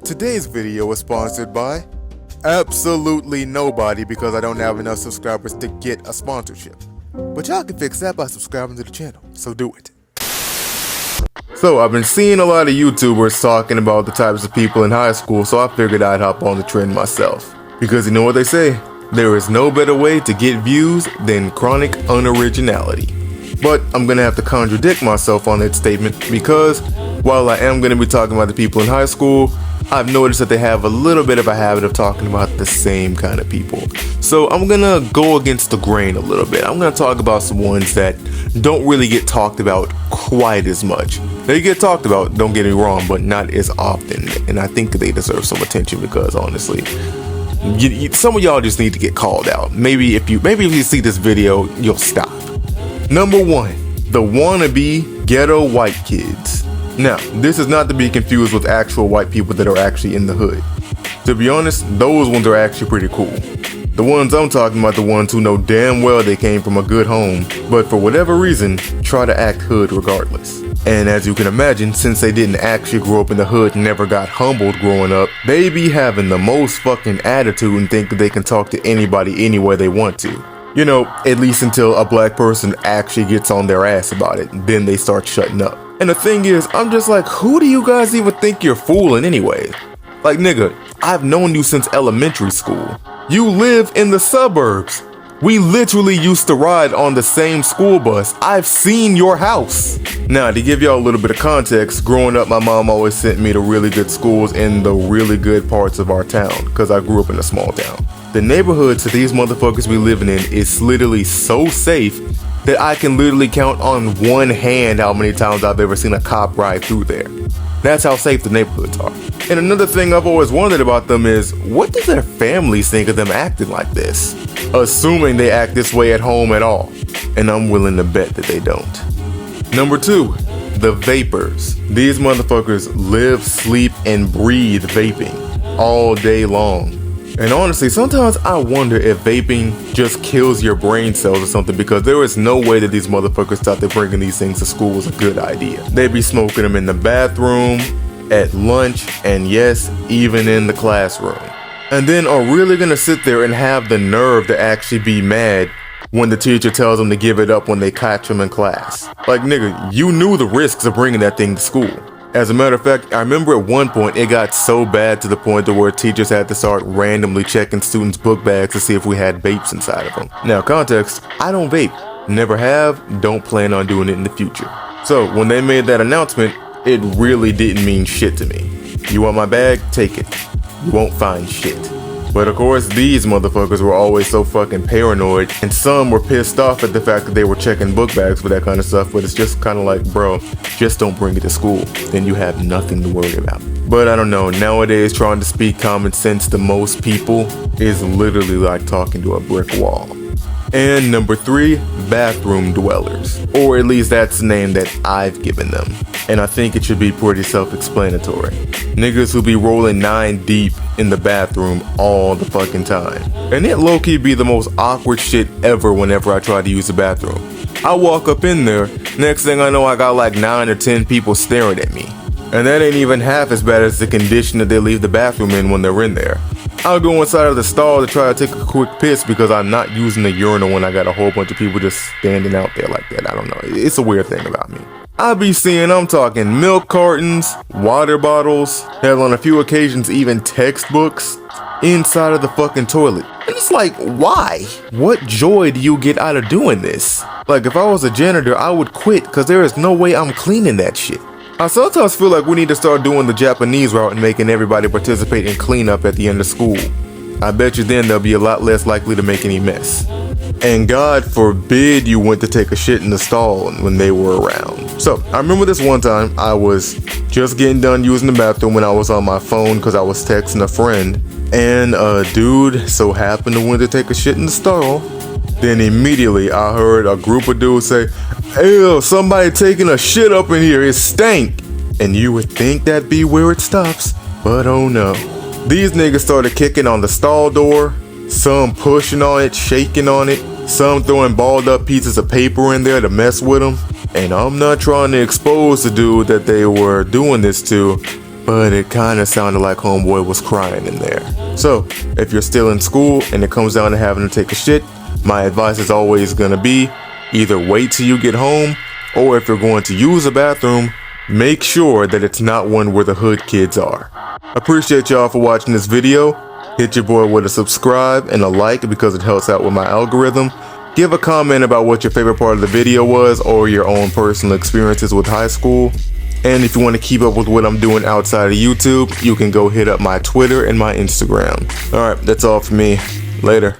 Today's video is sponsored by absolutely nobody because I don't have enough subscribers to get a sponsorship. But y'all can fix that by subscribing to the channel, so do it. So I've been seeing a lot of YouTubers talking about the types of people in high school, so I figured I'd hop on the trend myself. Because you know what they say, there is no better way to get views than chronic unoriginality. But I'm gonna have to contradict myself on that statement because while I am gonna be talking about the people in high school, I've noticed that they have a little bit of a habit of talking about the same kind of people. So I'm gonna go against the grain a little bit. I'm gonna talk about some ones that don't really get talked about quite as much. They get talked about, don't get me wrong, but not as often. And I think they deserve some attention because honestly, some of y'all just need to get called out. Maybe if you see this video, you'll stop. Number 1, the wannabe ghetto white kids. Now, this is not to be confused with actual white people that are actually in the hood. To be honest, those ones are actually pretty cool. The ones I'm talking about, the ones who know damn well they came from a good home, but for whatever reason, try to act hood regardless. And as you can imagine, since they didn't actually grow up in the hood and never got humbled growing up, they be having the most fucking attitude and think that they can talk to anybody anywhere they want to. You know, at least until a black person actually gets on their ass about it, then they start shutting up. And the thing is, I'm just like, who do you guys even think you're fooling anyway? Like, nigga, I've known you since elementary school. You live in the suburbs. We literally used to ride on the same school bus. I've seen your house. Now, to give y'all a little bit of context, growing up, my mom always sent me to really good schools in the really good parts of our town, because I grew up in a small town. The neighborhoods that these motherfuckers be living in is literally so safe that I can literally count on one hand how many times I've ever seen a cop ride through there. That's how safe the neighborhoods are. And another thing I've always wondered about them is, what do their families think of them acting like this? Assuming they act this way at home at all. And I'm willing to bet that they don't. Number 2, the vapors. These motherfuckers live, sleep, and breathe vaping all day long. And honestly, sometimes I wonder if vaping just kills your brain cells or something, because there is no way that these motherfuckers thought that bringing these things to school was a good idea. They be smoking them in the bathroom, at lunch, and yes, even in the classroom. And then are really gonna sit there and have the nerve to actually be mad when the teacher tells them to give it up when they catch them in class. Like, nigga, you knew the risks of bringing that thing to school. As a matter of fact, I remember at one point it got so bad to the point to where teachers had to start randomly checking students' book bags to see if we had vapes inside of them. Now, context, I don't vape. Never have, don't plan on doing it in the future. So, when they made that announcement, it really didn't mean shit to me. You want my bag? Take it. You won't find shit. But of course, these motherfuckers were always so fucking paranoid, and some were pissed off at the fact that they were checking book bags for that kind of stuff, but it's just kind of like, bro, just don't bring it to school, then you have nothing to worry about. But I don't know, nowadays trying to speak common sense to most people is literally like talking to a brick wall. And number 3, bathroom dwellers. Or at least that's the name that I've given them. And I think it should be pretty self-explanatory. Niggas who be rolling 9 deep in the bathroom all the fucking time. And it low-key be the most awkward shit ever whenever I try to use the bathroom. I walk up in there, next thing I know I got like 9 or 10 people staring at me. And that ain't even half as bad as the condition that they leave the bathroom in when they're in there. I'll go inside of the stall to try to take a quick piss because I'm not using the urinal when I got a whole bunch of people just standing out there like that. I don't know. It's a weird thing about me. I be seeing, I'm talking milk cartons, water bottles, hell on a few occasions even textbooks inside of the fucking toilet. And it's like, why? What joy do you get out of doing this? Like, if I was a janitor, I would quit because there is no way I'm cleaning that shit. I sometimes feel like we need to start doing the Japanese route and making everybody participate in cleanup at the end of school. I bet you then they'll be a lot less likely to make any mess. And God forbid you went to take a shit in the stall when they were around. So, I remember this one time I was just getting done using the bathroom when I was on my phone because I was texting a friend. And a dude so happened to went to take a shit in the stall. Then immediately I heard a group of dudes say, "Ew, somebody taking a shit up in here, it stank." And you would think that'd be where it stops, but oh no. These niggas started kicking on the stall door, some pushing on it, shaking on it, some throwing balled up pieces of paper in there to mess with them. And I'm not trying to expose the dude that they were doing this to, but it kind of sounded like homeboy was crying in there. So, if you're still in school and it comes down to having to take a shit, my advice is always gonna be either wait till you get home, or if you're going to use a bathroom, make sure that it's not one where the hood kids are. Appreciate y'all for watching this video. Hit your boy with a subscribe and a like because it helps out with my algorithm. Give a comment about what your favorite part of the video was or your own personal experiences with high school. And if you want to keep up with what I'm doing outside of YouTube, you can go hit up my Twitter and my Instagram. Alright, that's all for me. Later.